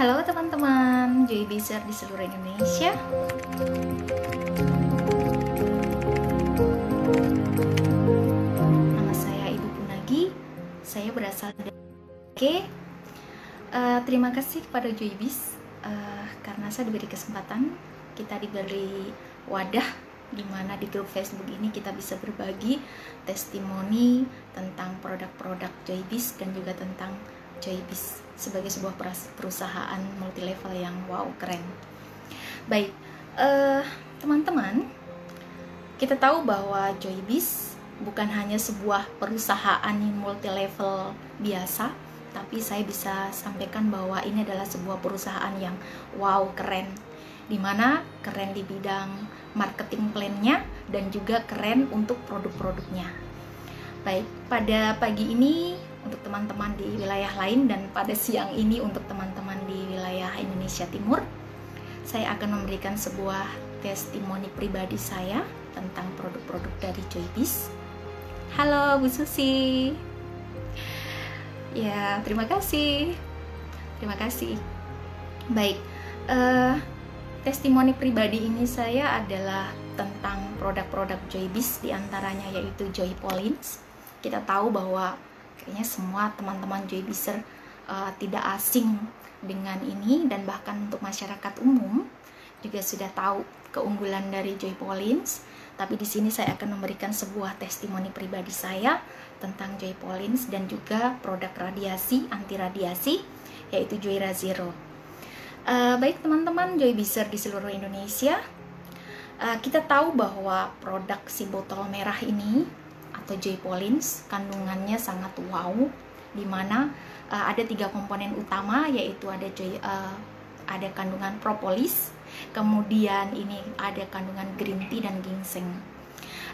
Halo teman-teman, Joy Bizer di seluruh Indonesia. Nama saya Ibu Punagi, saya berasal dari Oke. Terima kasih kepada Joy Biz karena saya diberi kesempatan, kita diberi wadah di mana di grup Facebook ini kita bisa berbagi testimoni tentang produk-produk Joy Biz dan juga tentang Joy Biz sebagai sebuah perusahaan multi level yang wow, keren. Baik, teman-teman, kita tahu bahwa Joy Biz bukan hanya sebuah perusahaan yang multi level biasa, tapi saya bisa sampaikan bahwa ini adalah sebuah perusahaan yang wow, keren, dimana keren di bidang marketing plan-nya dan juga keren untuk produk-produknya. Baik, pada pagi ini untuk teman-teman di wilayah lain dan pada siang ini untuk teman-teman di wilayah Indonesia Timur, saya akan memberikan sebuah testimoni pribadi saya tentang produk-produk dari Joy Biz. Halo Bu Susi. Ya, terima kasih. Terima kasih. Baik, testimoni pribadi ini saya adalah tentang produk-produk Joy Biz, diantaranya yaitu Joy Pollins. Kita tahu bahwa kayaknya semua teman-teman Joy Bizer tidak asing dengan ini, dan bahkan untuk masyarakat umum juga sudah tahu keunggulan dari Joy Pollins. Tapi di sini saya akan memberikan sebuah testimoni pribadi saya tentang Joy Pollins dan juga produk radiasi, anti radiasi, yaitu Joy Razero. Baik teman-teman Joy Bizer di seluruh Indonesia, kita tahu bahwa produk si botol merah ini atau Joy Pollins kandungannya sangat wow, dimana ada 3 komponen utama, yaitu ada kandungan propolis, kemudian ini ada kandungan green tea dan ginseng.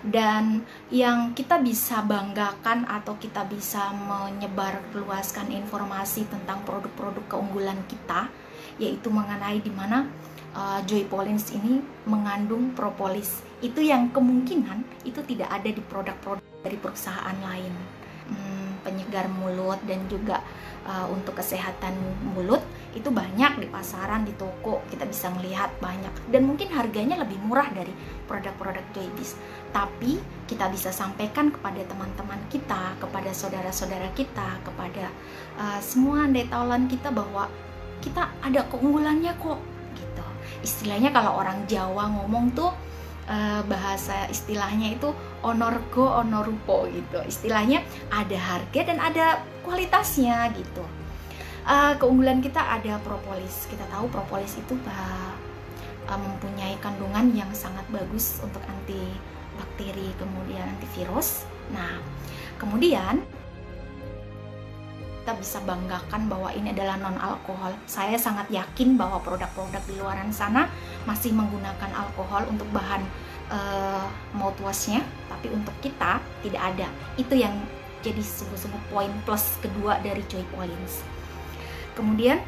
Dan yang kita bisa banggakan atau kita bisa menyebarluaskan informasi tentang produk-produk keunggulan kita, yaitu mengenai dimana Joy Pollins ini mengandung propolis. Itu yang kemungkinan itu tidak ada di produk-produk dari perusahaan lain. Penyegar mulut dan juga untuk kesehatan mulut itu banyak di pasaran, di toko kita bisa melihat banyak, dan mungkin harganya lebih murah dari produk-produk Joy Biz. Tapi kita bisa sampaikan kepada teman-teman kita, kepada saudara-saudara kita, kepada semua detailan kita bahwa kita ada keunggulannya kok gitu. Istilahnya kalau orang Jawa ngomong tuh bahasa istilahnya itu onorgo onorupo gitu. Istilahnya ada harga dan ada kualitasnya gitu. Keunggulan kita ada propolis. Kita tahu propolis itu mempunyai kandungan yang sangat bagus untuk anti bakteri, kemudian antivirus. Nah, kemudian kita bisa banggakan bahwa ini adalah non alkohol. Saya sangat yakin bahwa produk-produk di luaran sana masih menggunakan alkohol untuk bahan mouthwashnya, tapi untuk kita tidak ada. Itu yang jadi sebuah poin plus kedua dari Joy Pollins. Kemudian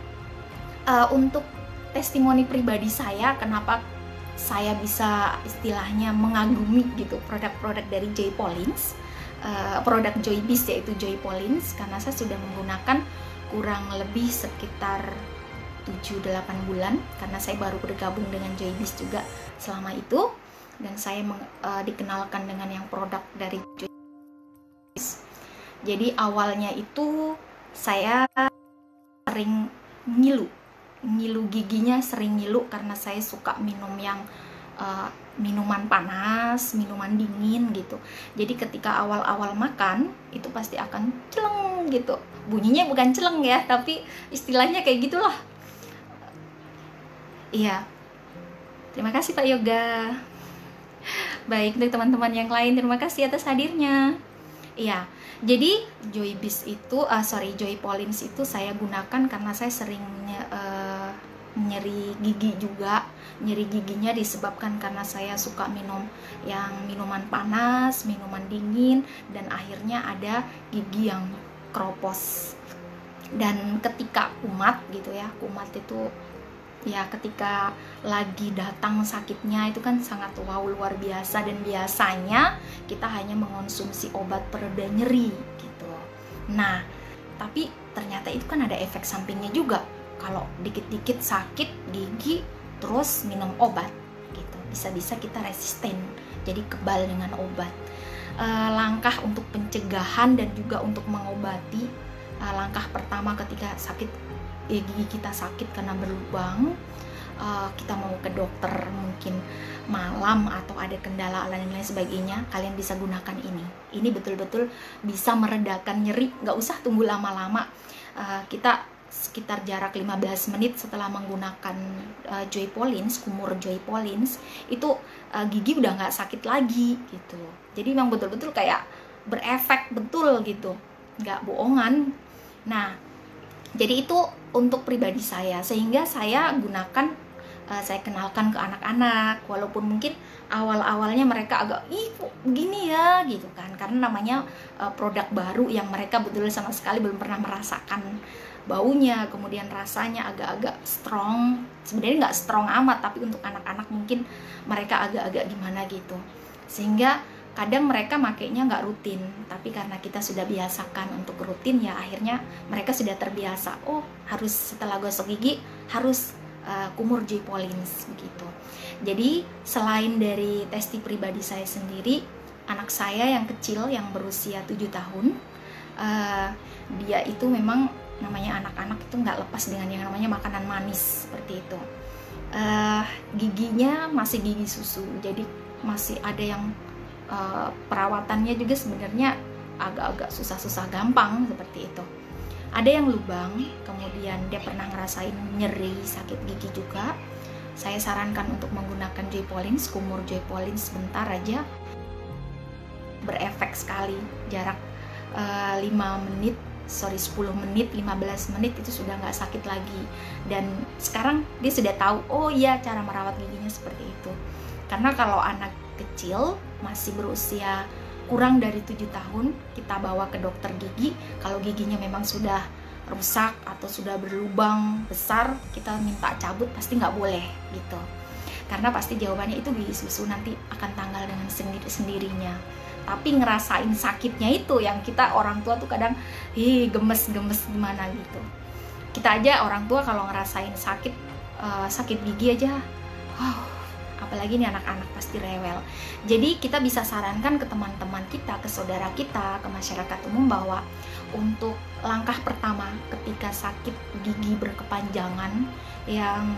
untuk testimoni pribadi saya, kenapa saya bisa istilahnya mengagumi gitu produk-produk dari Joy Pollins, produk Joy Biz yaitu Joy Pollins, karena saya sudah menggunakan kurang lebih sekitar 7-8 bulan, karena saya baru bergabung dengan Joy Biz juga selama itu, dan saya dikenalkan dengan yang produk dari Joy Biz. Jadi awalnya itu saya sering ngilu giginya, sering ngilu karena saya suka minum yang minuman panas, minuman dingin gitu. Jadi ketika awal-awal makan itu pasti akan celeng gitu. Bunyinya bukan celeng ya, tapi istilahnya kayak gitulah. Iya. Terima kasih Pak Yoga. Baik, untuk teman-teman yang lain, terima kasih atas hadirnya. Iya. Jadi Joy Biz itu, Joy Pollins itu saya gunakan karena saya sering nyeri gigi juga. Nyeri giginya disebabkan karena saya suka minum yang minuman panas, minuman dingin, dan akhirnya ada gigi yang keropos. Dan ketika kumat gitu ya, kumat itu ya ketika lagi datang sakitnya itu kan sangat wow, luar biasa, dan biasanya kita hanya mengonsumsi obat pereda nyeri gitu. Nah, tapi ternyata itu kan ada efek sampingnya juga. kalau dikit-dikit sakit gigi terus minum obat gitu, bisa-bisa kita resisten, jadi kebal dengan obat. Langkah untuk pencegahan dan juga untuk mengobati, langkah pertama ketika sakit gigi kita sakit karena berlubang, kita mau ke dokter mungkin malam atau ada kendala lain sebagainya, kalian bisa gunakan ini. Ini betul-betul bisa meredakan nyeri, nggak usah tunggu lama-lama. Kita sekitar jarak 15 menit setelah menggunakan Joypolins, kumur Joypolins, itu gigi udah nggak sakit lagi gitu. Jadi memang betul-betul kayak berefek betul gitu, nggak bohongan. Nah, jadi itu untuk pribadi saya, sehingga saya gunakan, saya kenalkan ke anak-anak, walaupun mungkin awal-awalnya mereka agak, ih kok begini ya gitu kan, karena namanya produk baru yang mereka betul sama sekali belum pernah merasakan baunya, kemudian rasanya agak-agak strong, sebenarnya nggak strong amat, tapi untuk anak-anak mungkin mereka agak-agak gimana gitu, sehingga kadang mereka makainya nggak rutin, tapi karena kita sudah biasakan untuk rutin, ya akhirnya mereka sudah terbiasa, oh harus setelah gosok gigi harus kumur Joypolins begitu. Jadi selain dari testi pribadi saya sendiri, anak saya yang kecil yang berusia 7 tahun, dia itu memang namanya anak-anak itu nggak lepas dengan yang namanya makanan manis seperti itu. Giginya masih gigi susu, jadi masih ada yang perawatannya juga sebenarnya agak-agak susah-susah gampang seperti itu. Ada yang lubang, kemudian dia pernah ngerasain nyeri, sakit gigi juga. Saya sarankan untuk menggunakan Joypolins, kumur Joypolins sebentar aja, berefek sekali. Jarak 10 menit, 15 menit itu sudah nggak sakit lagi. Dan sekarang dia sudah tahu, oh iya cara merawat giginya seperti itu. Karena kalau anak kecil masih berusia kurang dari 7 tahun, kita bawa ke dokter gigi, kalau giginya memang sudah rusak atau sudah berlubang besar, kita minta cabut pasti nggak boleh gitu, karena pasti jawabannya itu gigi susu nanti akan tanggal dengan sendirinya. Tapi ngerasain sakitnya itu yang kita orang tua tuh kadang gemes-gemes gimana gitu. Kita aja orang tua kalau ngerasain sakit gigi aja, apalagi nih anak-anak pasti rewel. Jadi kita bisa sarankan ke teman-teman kita, ke saudara kita, ke masyarakat umum bahwa untuk langkah pertama ketika sakit gigi berkepanjangan yang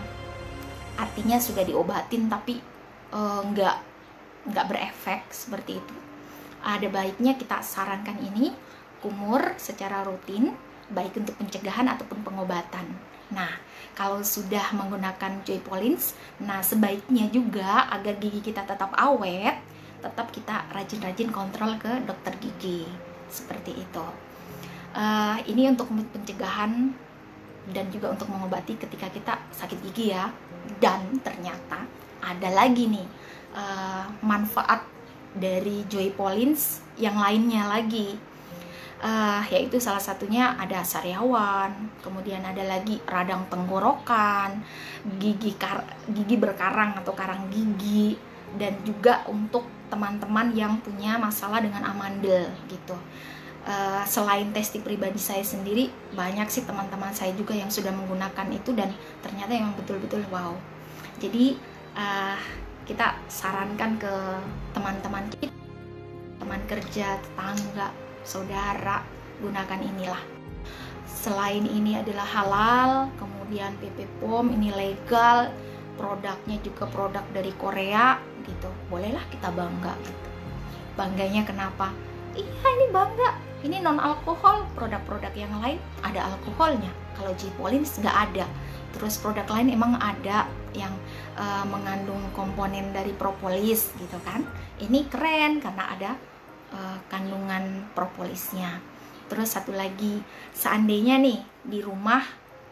artinya sudah diobatin tapi nggak berefek seperti itu, ada baiknya kita sarankan ini kumur secara rutin, baik untuk pencegahan ataupun pengobatan. Nah, kalau sudah menggunakan Joypolins, nah sebaiknya juga agar gigi kita tetap awet, tetap kita rajin-rajin kontrol ke dokter gigi, seperti itu. Ini untuk pencegahan dan juga untuk mengobati ketika kita sakit gigi ya. Dan ternyata ada lagi nih manfaat dari Joypolins yang lainnya lagi. Yaitu salah satunya ada sariawan, kemudian ada lagi radang tenggorokan, gigi berkarang atau karang gigi, dan juga untuk teman-teman yang punya masalah dengan amandel gitu. Selain testi pribadi saya sendiri, banyak sih teman-teman saya juga yang sudah menggunakan itu dan ternyata memang betul-betul wow. Jadi kita sarankan ke teman-teman kita, teman kerja, tetangga, saudara, gunakan inilah. Selain ini adalah halal, kemudian PP POM ini legal, produknya juga produk dari Korea gitu, bolehlah kita bangga gitu. Bangganya kenapa? Iya ini bangga, ini non alkohol. Produk-produk yang lain ada alkoholnya, kalau Joypolins nggak ada. Terus produk lain emang ada yang mengandung komponen dari propolis gitu kan, ini keren karena ada kandungan propolisnya. Terus satu lagi, seandainya nih di rumah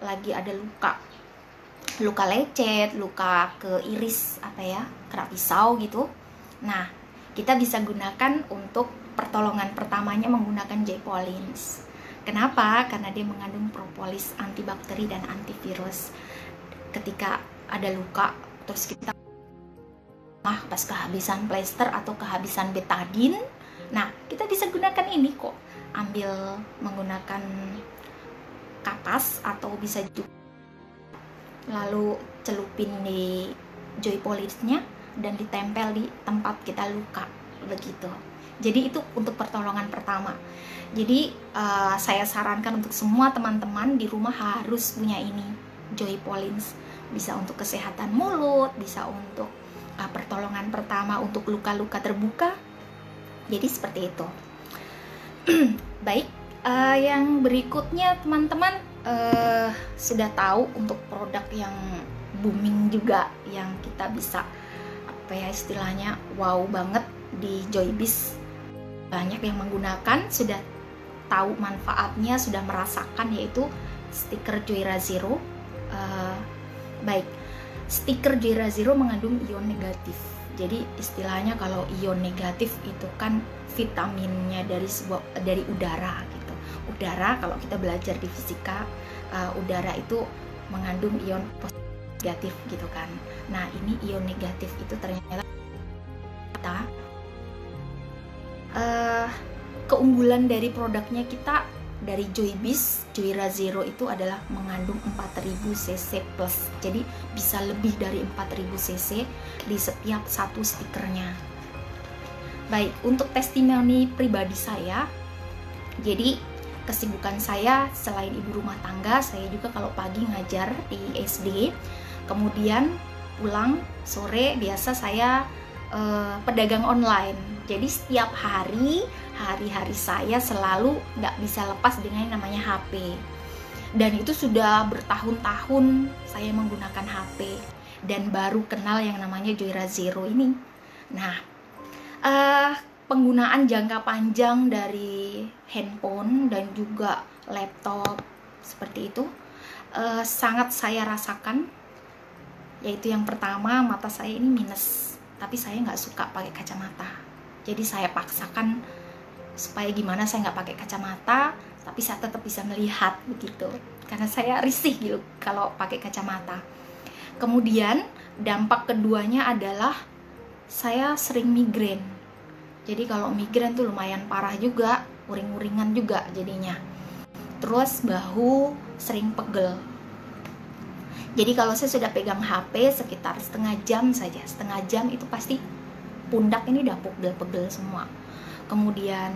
lagi ada luka lecet, luka ke iris kena pisau gitu, nah kita bisa gunakan untuk pertolongan pertamanya menggunakan Joypolins. Kenapa? Karena dia mengandung propolis, antibakteri dan antivirus. Ketika ada luka terus kita pas kehabisan plester atau kehabisan betadin, nah kita bisa gunakan ini kok, ambil menggunakan kapas atau bisa juga lalu celupin di Joy Polish-nya dan ditempel di tempat kita luka, begitu. Jadi itu untuk pertolongan pertama. Jadi saya sarankan untuk semua teman-teman di rumah harus punya ini, Joy Polish. Bisa untuk kesehatan mulut, bisa untuk pertolongan pertama untuk luka-luka terbuka. Jadi seperti itu. Baik, yang berikutnya teman-teman sudah tahu untuk produk yang booming juga, yang kita bisa apa ya istilahnya wow banget di Joybis. Banyak yang menggunakan, sudah tahu manfaatnya, sudah merasakan, yaitu stiker Joyra Zero. Baik, stiker Joyra Zero mengandung ion negatif. Jadi istilahnya kalau ion negatif itu kan vitaminnya dari udara gitu. Udara, kalau kita belajar di fisika, udara itu mengandung ion negatif gitu kan. Nah, ini ion negatif itu ternyata keunggulan dari produknya kita dari Joybis, Joyra Zero itu adalah mengandung 4000 cc plus. Jadi bisa lebih dari 4000 cc di setiap satu stikernya. Baik, untuk testimoni pribadi saya, jadi kesibukan saya selain ibu rumah tangga, saya juga kalau pagi ngajar di SD, kemudian pulang sore biasa saya pedagang online. Jadi setiap hari saya selalu nggak bisa lepas dengan yang namanya HP. Dan itu sudah bertahun-tahun saya menggunakan HP dan baru kenal yang namanya Joyra Zero ini. Nah, penggunaan jangka panjang dari handphone dan juga laptop seperti itu sangat saya rasakan, yaitu yang pertama, mata saya ini minus, tapi saya nggak suka pakai kacamata. Jadi saya paksakan supaya gimana saya nggak pakai kacamata, tapi saya tetap bisa melihat begitu, karena saya risih gitu kalau pakai kacamata. Kemudian dampak keduanya adalah saya sering migrain. Jadi kalau migrain tuh lumayan parah juga, uring-uringan juga jadinya. Terus bahu sering pegel. Jadi kalau saya sudah pegang HP sekitar setengah jam saja, setengah jam itu pasti pundak ini udah pegel-pegel semua. Kemudian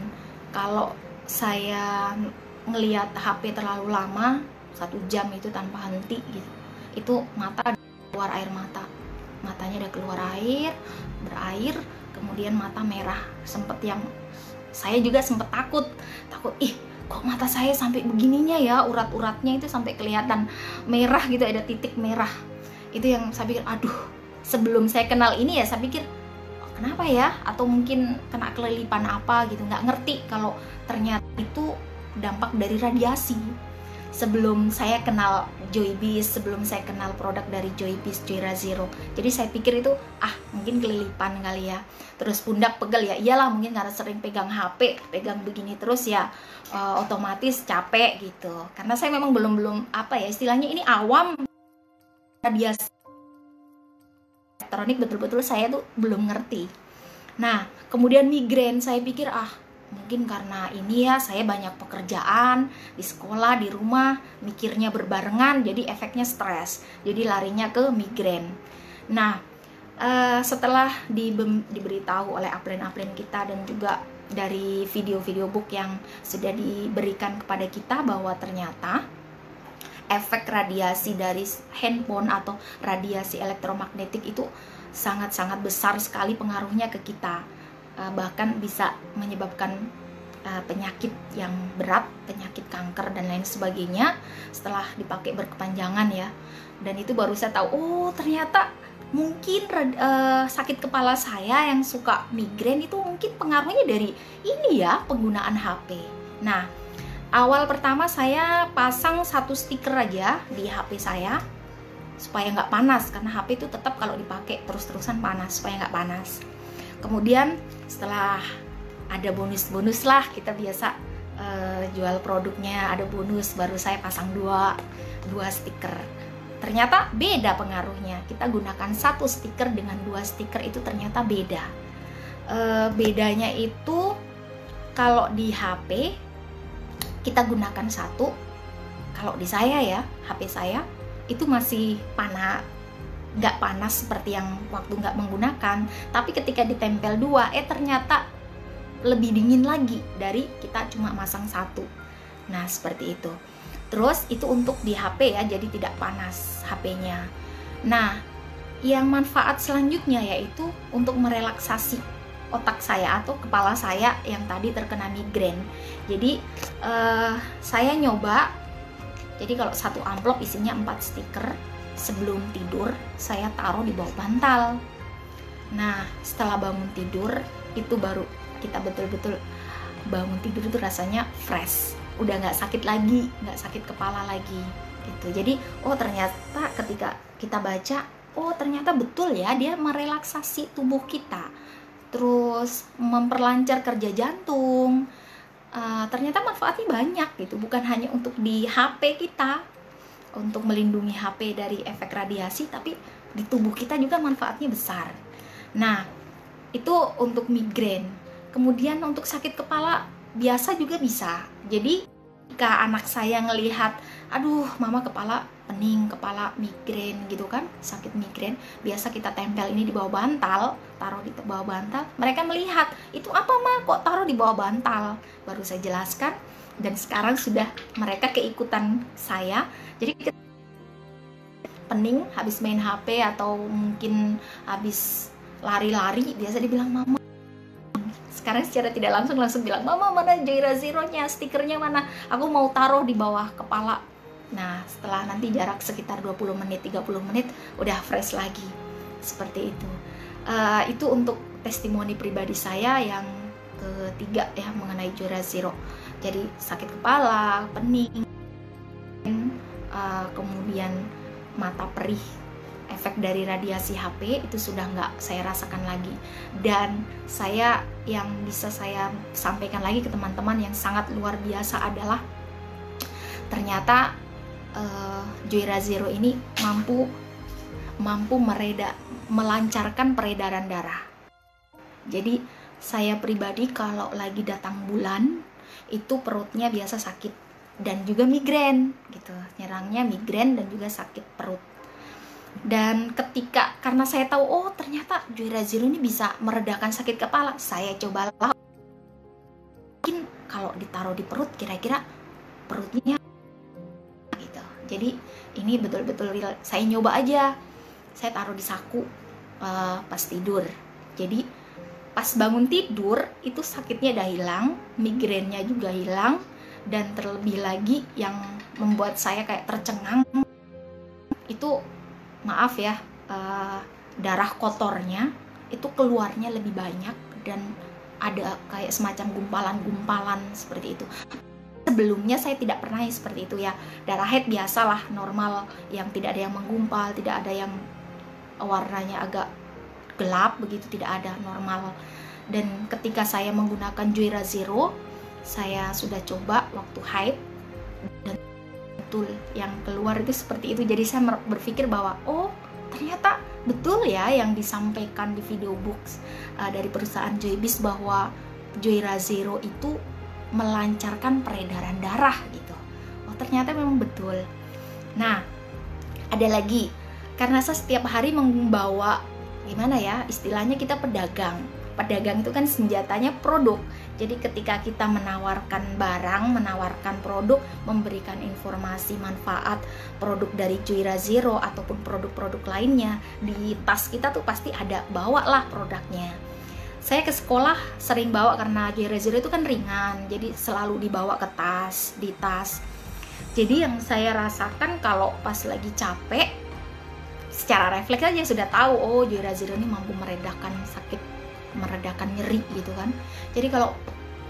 kalau saya ngelihat HP terlalu lama, 1 jam itu tanpa henti gitu, itu mata keluar air mata, matanya udah keluar air, berair, kemudian mata merah. Saya juga sempet takut, ih kok mata saya sampai begininya ya, urat-uratnya itu sampai kelihatan merah gitu, ada titik merah. Itu yang saya pikir, aduh, sebelum saya kenal ini ya saya pikir kenapa ya, atau mungkin kena kelilipan apa gitu, nggak ngerti kalau ternyata itu dampak dari radiasi. Sebelum saya kenal Joybis, sebelum saya kenal produk dari Joybis, Joyra Zero, jadi saya pikir itu mungkin kelilipan kali ya. Terus pundak pegel ya, iyalah mungkin karena sering pegang HP, pegang begini terus ya, otomatis capek gitu. Karena saya memang belum apa ya istilahnya, ini awam radiasi elektronik, betul-betul saya tuh belum ngerti. Nah, kemudian migrain, saya pikir mungkin karena ini ya, saya banyak pekerjaan di sekolah, di rumah, mikirnya berbarengan, jadi efeknya stres, jadi larinya ke migrain. Nah, setelah diberitahu oleh upline kita dan juga dari video-video book yang sudah diberikan kepada kita bahwa ternyata efek radiasi dari handphone atau radiasi elektromagnetik itu sangat-sangat besar sekali pengaruhnya ke kita. Bahkan bisa menyebabkan penyakit yang berat, penyakit kanker dan lain sebagainya setelah dipakai berkepanjangan ya. Dan itu baru saya tahu, oh ternyata mungkin sakit kepala saya yang suka migrain itu mungkin pengaruhnya dari ini ya, penggunaan HP. Nah, awal pertama saya pasang 1 stiker aja di HP saya supaya nggak panas, karena HP itu tetap kalau dipakai terus-terusan panas, supaya nggak panas. Kemudian setelah ada bonus-bonus lah, kita biasa jual produknya ada bonus, baru saya pasang 2 stiker. Ternyata beda pengaruhnya. Kita gunakan 1 stiker dengan 2 stiker itu ternyata beda. Bedanya itu kalau di HP kita gunakan 1, kalau di saya ya, HP saya itu masih panas, nggak panas seperti yang waktu nggak menggunakan, tapi ketika ditempel 2, ternyata lebih dingin lagi dari kita cuma masang 1. Nah seperti itu. Terus itu untuk di HP ya, jadi tidak panas HP-nya. Nah yang manfaat selanjutnya yaitu untuk merelaksasi otak saya atau kepala saya yang tadi terkena migrain. Jadi saya nyoba, jadi kalau 1 amplop isinya 4 stiker, sebelum tidur saya taruh di bawah bantal. Nah setelah bangun tidur itu baru kita betul-betul bangun tidur itu rasanya fresh, udah nggak sakit lagi, nggak sakit kepala lagi gitu. Jadi ternyata ketika kita baca, ternyata betul ya, dia merelaksasi tubuh kita, terus memperlancar kerja jantung. Ternyata manfaatnya banyak gitu, bukan hanya untuk di HP kita, untuk melindungi HP dari efek radiasi, tapi di tubuh kita juga manfaatnya besar. Nah itu untuk migrain. Kemudian untuk sakit kepala biasa juga bisa. Jadi jika anak saya ngelihat, aduh mama kepala pening, kepala migrain gitu kan, sakit migrain, biasa kita tempel ini di bawah bantal, taruh di bawah bantal. Mereka melihat, itu apa ma, kok taruh di bawah bantal? Baru saya jelaskan, dan sekarang sudah mereka keikutan saya. Jadi pening habis main HP atau mungkin habis lari-lari, biasa dibilang mama. Sekarang secara tidak langsung bilang, mama mana Joyra Zero-nya, stikernya mana, aku mau taruh di bawah kepala. Nah setelah nanti jarak sekitar 20 menit 30 menit udah fresh lagi, seperti itu. Itu untuk testimoni pribadi saya yang ketiga ya mengenai Joyra Zero. Jadi sakit kepala, pening, kemudian mata perih, efek dari radiasi HP itu sudah nggak saya rasakan lagi. Dan yang bisa saya sampaikan lagi ke teman-teman yang sangat luar biasa adalah ternyata Joyra Zero ini mampu melancarkan peredaran darah. Jadi saya pribadi kalau lagi datang bulan itu perutnya biasa sakit dan juga migrain gitu, nyerangnya migrain dan juga sakit perut. Dan karena saya tahu ternyata Joyra Zero ini bisa meredakan sakit kepala, saya cobalah, mungkin kalau ditaruh di perut kira-kira perutnya gitu. Jadi ini betul-betul saya nyoba aja, saya taruh di saku pas tidur. Jadi pas bangun tidur itu sakitnya udah hilang, migrainnya juga hilang, dan terlebih lagi yang membuat saya kayak tercengang itu, maaf ya, darah kotornya itu keluarnya lebih banyak dan ada kayak semacam gumpalan-gumpalan seperti itu. Sebelumnya saya tidak pernah seperti itu ya, darah haid biasalah normal, yang tidak ada yang menggumpal, tidak ada yang warnanya agak gelap begitu, tidak ada, normal. Dan ketika saya menggunakan Joyra Zero, saya sudah coba waktu haid dan betul yang keluar itu seperti itu. Jadi saya berpikir bahwa ternyata betul ya yang disampaikan di video box dari perusahaan Joybis, bahwa Joyra Zero itu melancarkan peredaran darah gitu. Ternyata memang betul. Nah ada lagi, karena saya setiap hari membawa, gimana ya istilahnya, kita pedagang itu kan senjatanya produk. Jadi ketika kita menawarkan barang, menawarkan produk, memberikan informasi manfaat produk dari Joyra Zero ataupun produk-produk lainnya, di tas kita tuh pasti ada, bawalah produknya. Saya ke sekolah sering bawa karena Joyra Zero itu kan ringan, jadi selalu dibawa ke tas, di tas. Jadi yang saya rasakan kalau pas lagi capek, secara refleks aja sudah tahu, Joyra Zero ini mampu meredakan sakit, meredakan nyeri gitu kan. Jadi kalau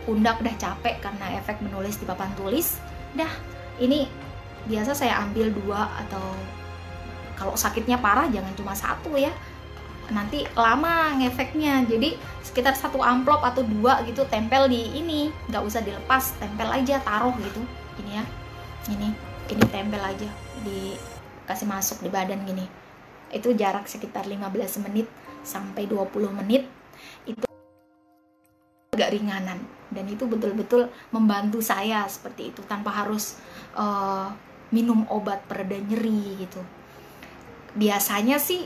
pundak udah capek karena efek menulis di papan tulis, ini biasa saya ambil 2, atau kalau sakitnya parah jangan cuma 1 ya, nanti lama ngefeknya. Jadi sekitar 1 amplop atau 2 gitu, tempel di ini, nggak usah dilepas, tempel aja, taruh gitu, ini ya, ini tempel aja, dikasih masuk di badan gini. Itu jarak sekitar 15 menit sampai 20 menit, itu agak ringanan, dan itu betul-betul membantu saya seperti itu, tanpa harus minum obat pereda nyeri gitu. Biasanya sih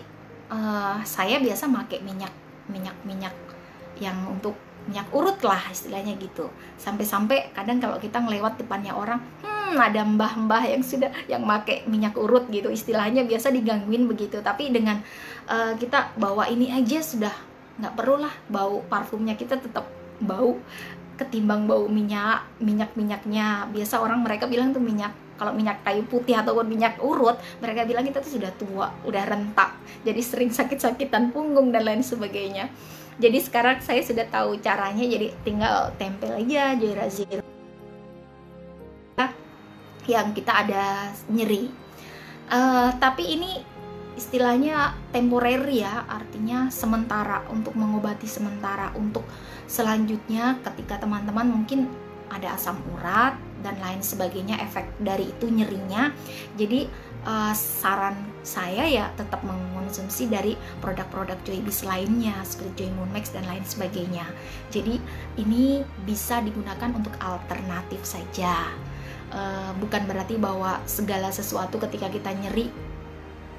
saya biasa pakai minyak yang untuk minyak urut lah istilahnya gitu. Sampai-sampai kadang kalau kita ngelewat depannya orang, ada mbah-mbah yang pakai minyak urut gitu, istilahnya biasa digangguin begitu. Tapi dengan kita bawa ini aja sudah nggak perlu lah bau parfumnya, kita tetap bau ketimbang bau minyaknya. Biasa mereka bilang tuh kalau minyak kayu putih ataupun minyak urut, mereka bilang kita tuh sudah tua, udah rentak, jadi sering sakit-sakitan punggung dan lain sebagainya. Jadi sekarang saya sudah tahu caranya, jadi tinggal tempel aja Joy Razero yang kita ada nyeri. Tapi ini istilahnya temporary ya, artinya sementara, untuk mengobati sementara. Untuk selanjutnya ketika teman-teman mungkin ada asam urat dan lain sebagainya, efek dari itu nyerinya, jadi saran saya ya tetap mengkonsumsi dari produk-produk Joybis lainnya seperti Joy Moon Max dan lain sebagainya. Jadi ini bisa digunakan untuk alternatif saja, bukan berarti bahwa segala sesuatu ketika kita nyeri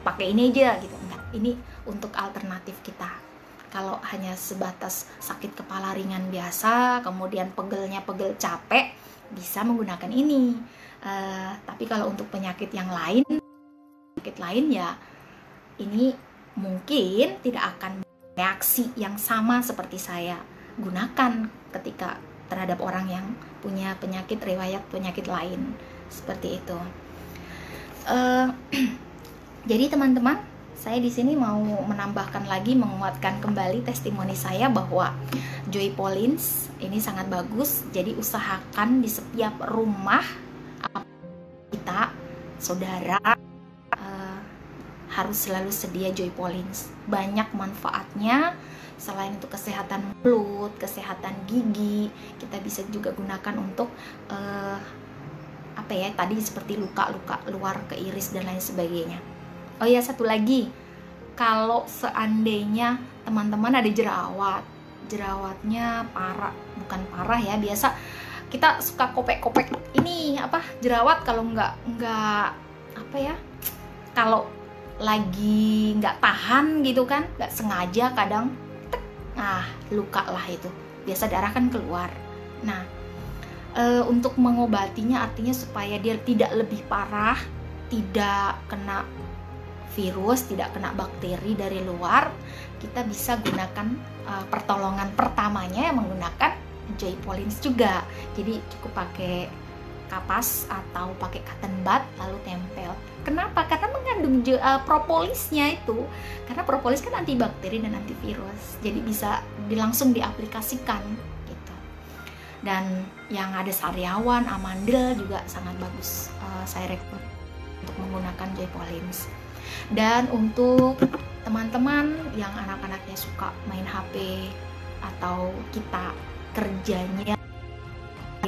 pakai ini aja gitu, enggak. Ini untuk alternatif kita. Kalau hanya sebatas sakit kepala ringan biasa, kemudian pegel capek, bisa menggunakan ini. Tapi kalau untuk penyakit lain ya, ini mungkin tidak akan reaksi yang sama seperti saya gunakan ketika terhadap orang yang punya riwayat penyakit lain seperti itu. Jadi teman-teman, saya di sini mau menambahkan lagi, menguatkan kembali testimoni saya bahwa Joy Pollins ini sangat bagus. Jadi usahakan di setiap rumah kita, saudara, harus selalu sedia Joy Pollins. Banyak manfaatnya. Selain untuk kesehatan mulut, kesehatan gigi, kita bisa juga gunakan untuk tadi seperti luka-luka luar ke iris dan lain sebagainya. Oh ya, satu lagi, kalau seandainya teman-teman ada jerawatnya bukan parah ya, biasa kita suka kopek-kopek ini jerawat, kalau kalau lagi nggak tahan gitu kan, nggak sengaja kadang luka lah itu, biasa darah kan keluar. Nah, untuk mengobatinya artinya supaya dia tidak lebih parah, tidak kena virus, tidak kena bakteri dari luar, kita bisa gunakan pertolongan pertamanya yang menggunakan Joy Pollins juga. Jadi cukup pakai kapas atau pakai cotton bud lalu tempel. Kenapa? Karena mengandung propolisnya itu. Karena propolis kan antibakteri dan antivirus. Jadi bisa langsung diaplikasikan gitu. Dan yang ada sariawan, amandel juga sangat bagus. Saya rekomend untuk menggunakan Joy Pollins. Dan untuk teman-teman yang anak-anaknya suka main HP atau kita kerjanya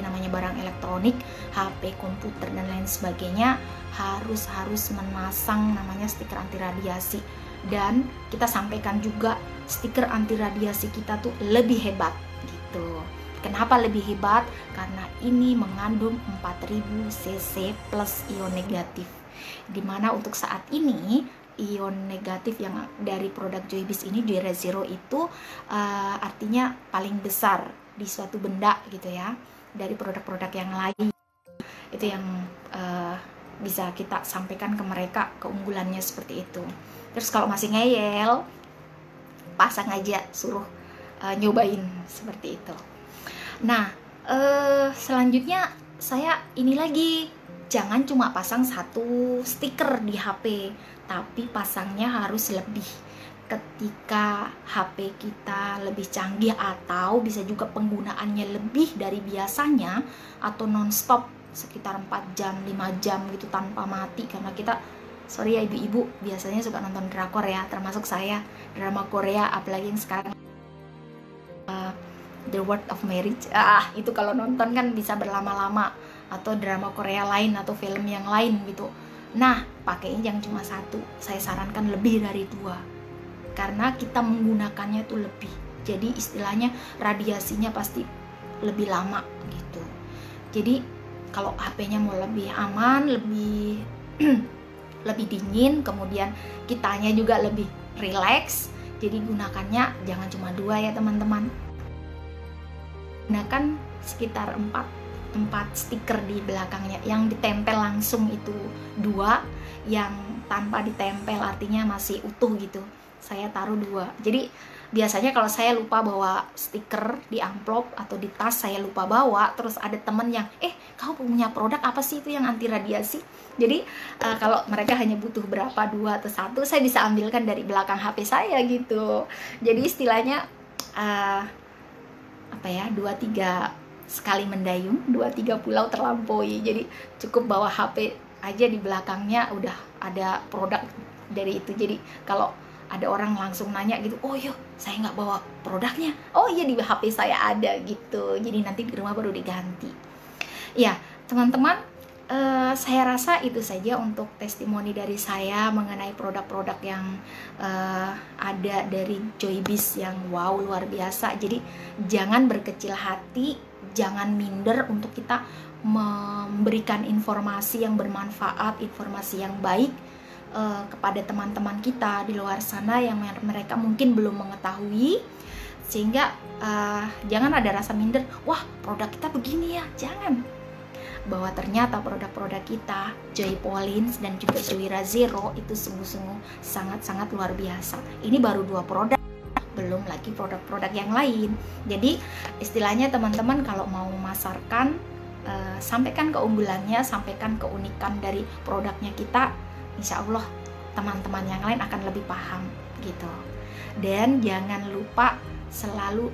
namanya barang elektronik, HP, komputer dan lain sebagainya, harus memasang namanya stiker anti radiasi. Dan kita sampaikan juga stiker anti radiasi kita tuh lebih hebat gitu. Kenapa lebih hebat? Karena ini mengandung 4000 cc plus ion negatif, dimana untuk saat ini ion negatif yang dari produk Joybis ini, Joy Razero itu artinya paling besar di suatu benda gitu ya, dari produk-produk yang lain. Itu yang bisa kita sampaikan ke mereka, keunggulannya seperti itu. Terus kalau masih ngeyel, pasang aja, suruh nyobain seperti itu. Nah, selanjutnya saya ini lagi, jangan cuma pasang satu stiker di HP, tapi pasangnya harus lebih. Ketika HP kita lebih canggih atau bisa juga penggunaannya lebih dari biasanya, atau non-stop sekitar 4 jam, 5 jam gitu tanpa mati, karena kita, sorry ya ibu-ibu, biasanya suka nonton drakor ya, termasuk saya, drama Korea, apalagi yang sekarang The Word of Marriage, itu kalau nonton kan bisa berlama-lama, atau drama Korea lain atau film yang lain gitu. Nah, pakainya jangan cuma satu, saya sarankan lebih dari 2, karena kita menggunakannya tuh lebih, jadi istilahnya radiasinya pasti lebih lama gitu. Jadi kalau HP-nya mau lebih aman, lebih lebih dingin, kemudian kitanya juga lebih rileks, jadi gunakannya jangan cuma 2 ya teman-teman. Gunakan sekitar 4 stiker di belakangnya, yang ditempel langsung itu 2, yang tanpa ditempel artinya masih utuh gitu, saya taruh 2. Jadi biasanya kalau saya lupa bawa stiker di amplop atau di tas, saya lupa bawa, terus ada temen yang kamu punya produk apa sih itu yang anti radiasi. Jadi kalau mereka hanya butuh berapa, 2 atau 1, saya bisa ambilkan dari belakang HP saya gitu. Jadi istilahnya 2-3 sekali mendayung, 2-3 pulau terlampaui. Jadi cukup bawa HP aja, di belakangnya udah ada produk dari itu. Jadi kalau ada orang langsung nanya gitu, oh iya saya nggak bawa produknya, oh iya di HP saya ada gitu. Jadi nanti di rumah baru diganti. Ya teman-teman, saya rasa itu saja untuk testimoni dari saya mengenai produk-produk yang ada dari Joybis yang wow, luar biasa. Jadi jangan berkecil hati, jangan minder untuk kita memberikan informasi yang bermanfaat, informasi yang baik kepada teman-teman kita di luar sana yang mereka mungkin belum mengetahui, sehingga jangan ada rasa minder, wah produk kita begini ya, jangan. Bahwa ternyata produk-produk kita, Joy Pollins dan juga Zoira Zero itu sungguh-sungguh sangat-sangat luar biasa. Ini baru 2 produk, belum lagi produk-produk yang lain. Jadi istilahnya teman-teman kalau mau memasarkan, sampaikan keunggulannya, sampaikan keunikan dari produknya kita, insya Allah teman-teman yang lain akan lebih paham gitu. Dan jangan lupa selalu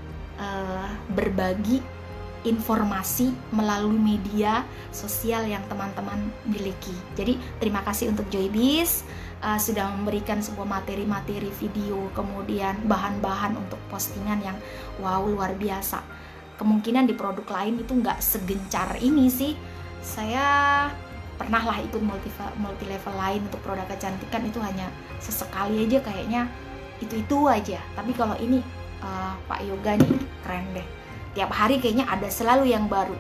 berbagi informasi melalui media sosial yang teman-teman miliki. Jadi terima kasih untuk Joybis sudah memberikan sebuah materi-materi video, kemudian bahan-bahan untuk postingan yang wow, luar biasa. Kemungkinan di produk lain itu nggak segencar ini sih. Saya pernah lah ikut multi level lain untuk produk kecantikan, itu hanya sesekali aja kayaknya, itu aja. Tapi kalau ini Pak Yoga nih keren deh, tiap hari kayaknya ada selalu yang baru,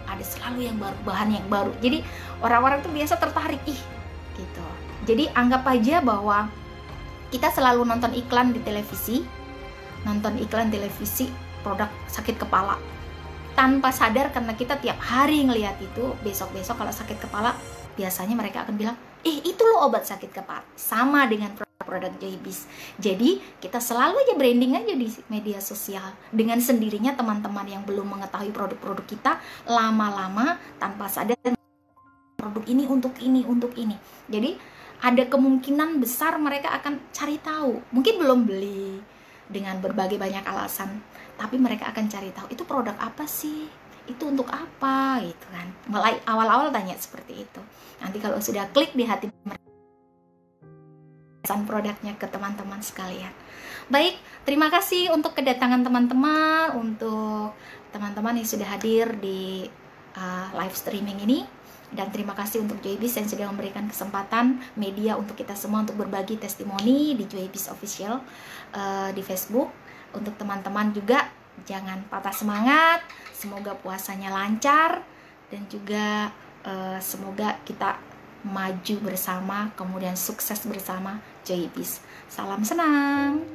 bahan yang baru. Jadi orang-orang tuh biasa tertarik gitu. Jadi anggap aja bahwa kita selalu nonton iklan televisi produk sakit kepala, tanpa sadar karena kita tiap hari ngelihat itu, besok-besok kalau sakit kepala biasanya mereka akan bilang, itu loh obat sakit kepala. Sama dengan produk Joybis. Jadi kita selalu aja branding aja di media sosial. Dengan sendirinya teman-teman yang belum mengetahui produk-produk kita, lama-lama tanpa sadar produk ini untuk ini. Jadi ada kemungkinan besar mereka akan cari tahu. Mungkin belum beli dengan berbagai banyak alasan, tapi mereka akan cari tahu itu produk apa sih, itu untuk apa gitu kan. Mulai awal-awal tanya seperti itu. Nanti kalau sudah klik di hati mereka, pesan produknya ke teman-teman sekalian. Baik, terima kasih untuk kedatangan teman-teman, untuk teman-teman yang sudah hadir di live streaming ini, dan terima kasih untuk Joybis yang sudah memberikan kesempatan media untuk kita semua untuk berbagi testimoni di Joybis Official di Facebook. Untuk teman-teman juga jangan patah semangat, semoga puasanya lancar, dan juga semoga kita maju bersama, kemudian sukses bersama Joybis. Salam senang.